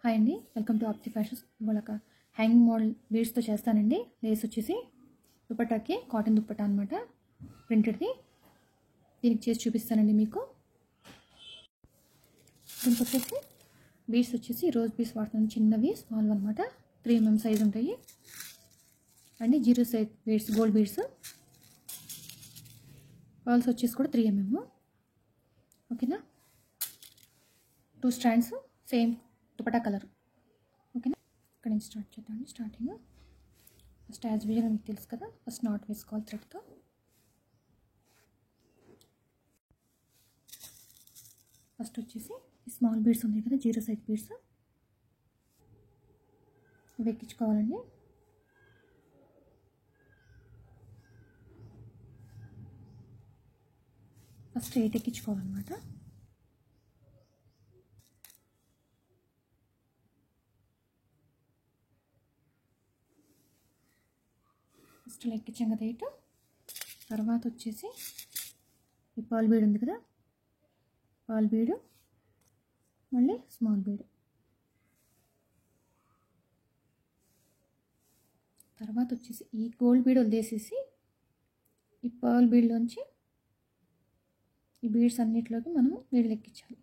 Hi అండి, welcome to ఆప్తి fashions. ఇవాళ hanging model బీడ్స్తో చేస్తానండి. లేస్ వచ్చేసి దుపట్టాకి కాటన్ దుపట్టా అనమాట, ప్రింటెడ్ది. దీనికి చేసి చూపిస్తానండి మీకు. దీనికి వచ్చేసి బీడ్స్ వచ్చేసి రోజ్ బీడ్స్ వాడుతున్నాను, చిన్నవి స్మాల్ అనమాట. 3 mm సైజ్ ఉంటాయి అండి. 0 size beads, gold beads. Pearls వచ్చేసి కూడా 3 mm. ఓకేనా. 2 స్ట్రాండ్స్ సేమ్ దుపట్టా కలర్. ఓకేనా. ఇక్కడ నుంచి స్టార్ట్ చేద్దామండి. స్టార్టింగ్ ఫస్ట్ యాజ్ యూజువల్ మీకు తెలుసు కదా, ఫస్ట్ నాట్ వేసుకోవాలి థ్రెడ్తో. ఫస్ట్ వచ్చేసి స్మాల్ బీడ్స్ ఉన్నాయి కదా, 0 సైజ్ బీడ్స్, ఇవి ఎక్కించుకోవాలండి. ఫస్ట్ 8 ఎక్కించుకోవాలన్నమాట. ఫస్ట్ ఎక్కించాం కదా 8. తర్వాత వచ్చేసి ఈ పర్ల్ బీడ్ ఉంది కదా, పర్ల్ బీడు మళ్ళీ స్మాల్ బీడ్. తర్వాత వచ్చేసి ఈ గోల్డ్ బీడ్ వదిలేసేసి ఈ పర్ల్ బీడ్లోంచి ఈ బీడ్స్ అన్నిటిలోకి మనం నీడలు ఎక్కించాలి.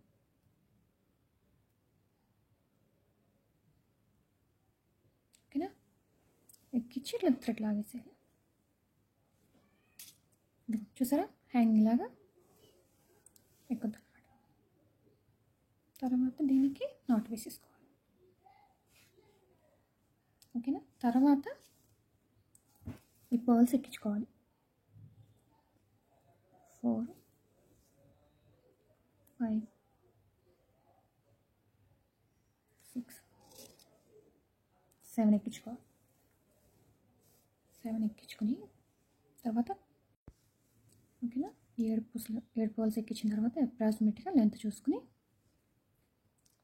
ఓకేనా. ఎక్కించి ఇట్లా థ్రెడ్ లాగేసేయాలి. చూసారా, హ్యాంగింగ్ లాగా ఎక్కుద్ది అనమాట. తర్వాత దీనికి నాట్ వేసేసుకోవాలి. ఓకేనా. తర్వాత ఈ పర్ల్స్ ఎక్కించుకోవాలి. 4, 5, 6, 7 ఎక్కించుకోవాలి. 7 ఎక్కించుకొని తర్వాత ఓకేనా 7 పర్ల్స్ ఎక్కించిన తర్వాత అప్రాక్సిమేట్గా లెంత్ చూసుకుని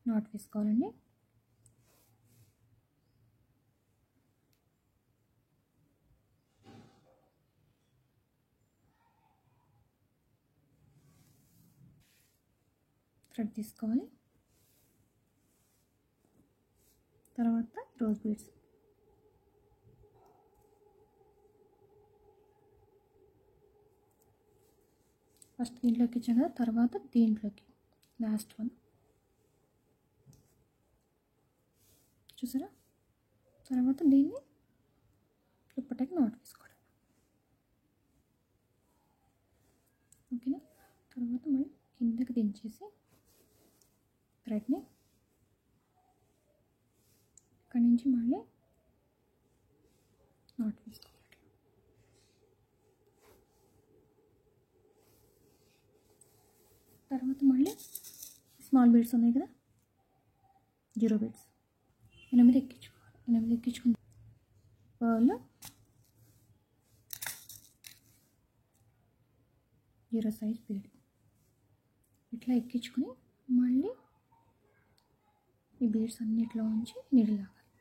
నాట్ వేసుకోవాలండి. థ్రెడ్ తీసుకోవాలి. తర్వాత రోజ్ బీడ్స్. ఫస్ట్ దీంట్లోకి ఇచ్చాం కదా, తర్వాత దీంట్లోకి లాస్ట్ వన్. చూసారా. తర్వాత దీన్ని దుపట్టాకి నాట్ వేసుకోవడం. ఓకేనా. తర్వాత మళ్ళీ కిందకి దించేసి థ్రెడ్ని ఇక్కడి నుంచి మళ్ళీ నాట్ వేసుకోవాలి. తర్వాత మళ్ళీ స్మాల్ బీడ్స్ ఉన్నాయి కదా, 0 బీడ్స్, 8 ఎక్కించుకోవాలి. 8 ఎక్కించుకుని పర్ల్ 0 సైజ్ బీడ్ ఇట్లా ఎక్కించుకుని మళ్ళీ ఈ బీడ్స్ అన్నిట్లో ఉంచి నీడలు లాగాలి.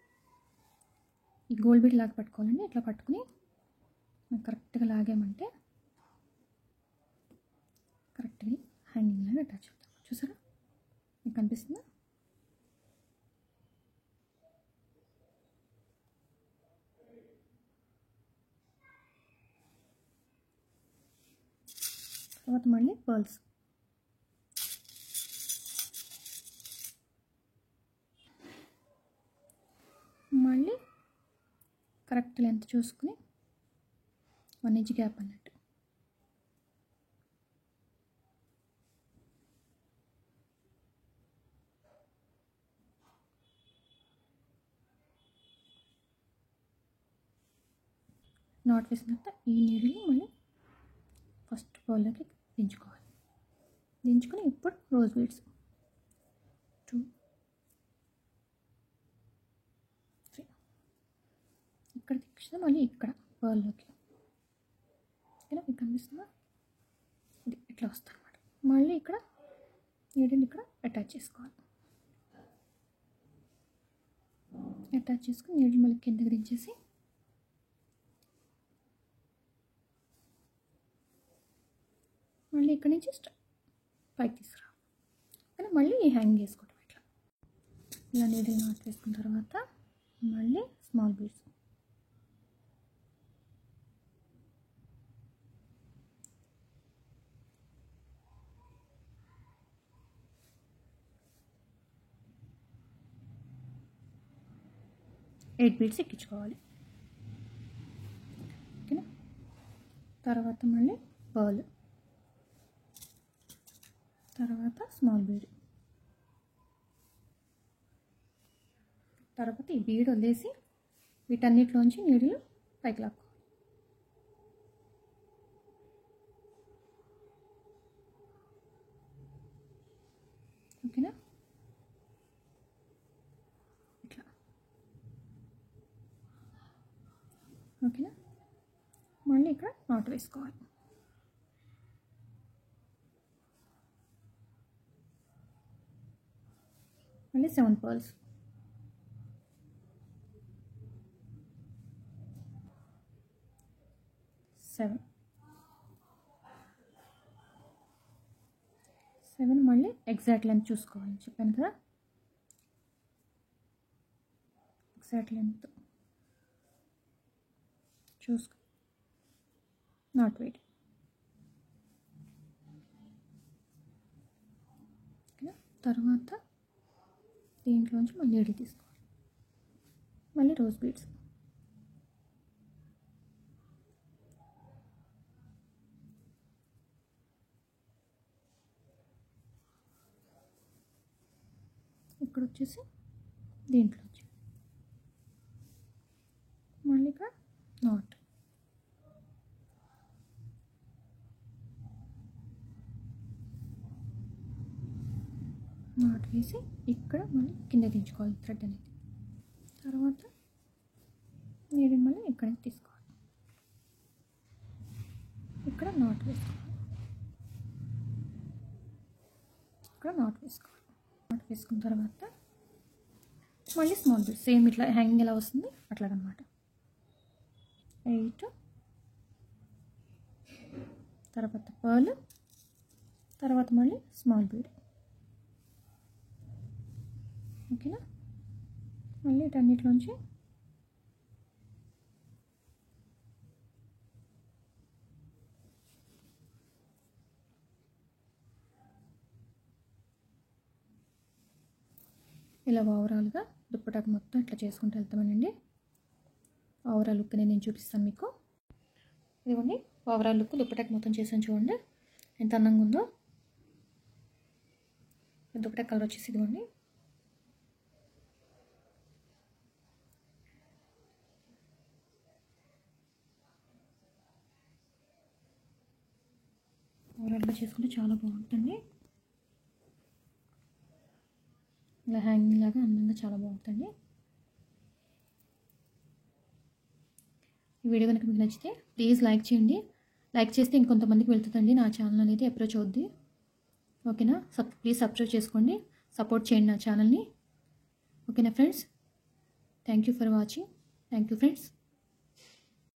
ఈ గోల్డ్ బీడ్ లాగా పట్టుకోవాలండి. ఇట్లా పట్టుకుని కరెక్ట్గా లాగామంటే కరెక్ట్గా హ్యాంగింగ్ లాగా అటాచ్ అవుతాం. చూసారా, మీకు కనిపిస్తుందా. తర్వాత మళ్ళీ పర్ల్స్. మళ్ళీ కరెక్ట్ లెంత్ చూసుకుని 1 ఇంచ్ గ్యాప్ అన్నట్టు. నాట్ వేసిన తర్వాత ఈ నీడిని మళ్ళీ ఫస్ట్ పర్ల్లోకి దించుకోవాలి. దించుకొని ఇప్పుడు రోజ్ బీడ్స్ 2, 3 ఇక్కడ దించుతా మళ్ళీ ఇక్కడ పర్ల్లోకి. ఓకేనా, మీకు కనిపిస్తుందా. ఇది ఇట్లా వస్తుంది అన్నమాట. మళ్ళీ ఇక్కడ నీడిని ఇక్కడ అటాచ్ చేసుకోవాలి. అటాచ్ చేసుకుని నీడిని మళ్ళీ కిందకి దించేసి మళ్ళీ ఇక్కడ నుంచి పైకి తీసుకురా. కానీ మళ్ళీ హ్యాంగ్ చేసుకోవటం. ఇట్లా ఇలా నీడిల్ నాట్ వేసుకున్న తర్వాత మళ్ళీ స్మాల్ బీడ్స్. ఎయిట్ బీడ్స్ ఎక్కించుకోవాలి. ఓకేనా. తర్వాత మళ్ళీ పర్ల్, తర్వాత స్మాల్ బీడ్, తర్వాత ఈ బీడ్ వదిలేసి వీటన్నిటిలోంచి నీడిల్ పైకి లాక్కోవాలి. ఓకేనా. ఇట్లా. ఓకేనా. మళ్ళీ ఇక్కడ నాట్ వేసుకోవాలి. మళ్ళీ 7 పర్ల్స్. సెవెన్ మళ్ళీ ఎగ్జాక్ట్ లెంత్ చూసుకోవాలని చెప్పాను కదా. ఎగ్జాక్ట్ లెంత్ చూసుకో, నాట్ వెయిట్. ఓకేనా. తర్వాత దీంట్లోంచి మళ్ళీ నీడిల్ తీసుకోవాలి. మళ్ళీ రోజ్ బీడ్స్. ఇక్కడ వచ్చేసి దీంట్లోంచి మళ్ళీ ఇక్కడ నాట్. నాట్ వేసి ఇక్కడ మళ్ళీ కింద దించుకోవాలి థ్రెడ్ అనేది. తర్వాత నీడిల్ మళ్ళీ ఇక్కడ తీసుకోవాలి. ఇక్కడ నాట్ వేసుకోవాలి. ఇక్కడ నాట్ వేసుకోవాలి. నాట్ వేసుకున్న తర్వాత మళ్ళీ స్మాల్ బీడ్ సేమ్ ఇట్లా హ్యాంగింగ్ ఎలా వస్తుంది అట్లాగనమాట. 8, తర్వాత పర్ల్, తర్వాత మళ్ళీ స్మాల్ బీడ్. ఓకేనా. మళ్ళీ వీటన్నిటిలోంచి ఇలా ఓవరాల్గా దుప్పటాకు మొత్తం ఇట్లా చేసుకుంటూ వెళ్తామనండి. ఓవరాల్ లుక్ నేను చూపిస్తాను మీకు. ఇదిగోండి ఓవరాల్ లుక్ దుప్పటాకు మొత్తం చేసాను చూడండి ఎంత అందంగా ఉందో. దుప్పటా కలర్ వచ్చేసి ఇదిగోండి. ఓవరాల్గా చేసుకుంటే చాలా బాగుంటుంది. ఇలా హ్యాంగింగ్ లాగా అందంగా చాలా బాగుంటుంది. ఈ వీడియో కనుక మీకు నచ్చితే ప్లీజ్ లైక్ చేయండి. లైక్ చేస్తే ఇంకొంతమందికి వెళ్తుందండి, నా ఛానల్ అనేది అప్రోచ్ అవుద్ది. ఓకేనా. ప్లీజ్ సబ్స్క్రైబ్ చేసుకోండి, సపోర్ట్ చేయండి నా ఛానల్ని. ఓకేనా friends. Thank you for watching. Thank you friends.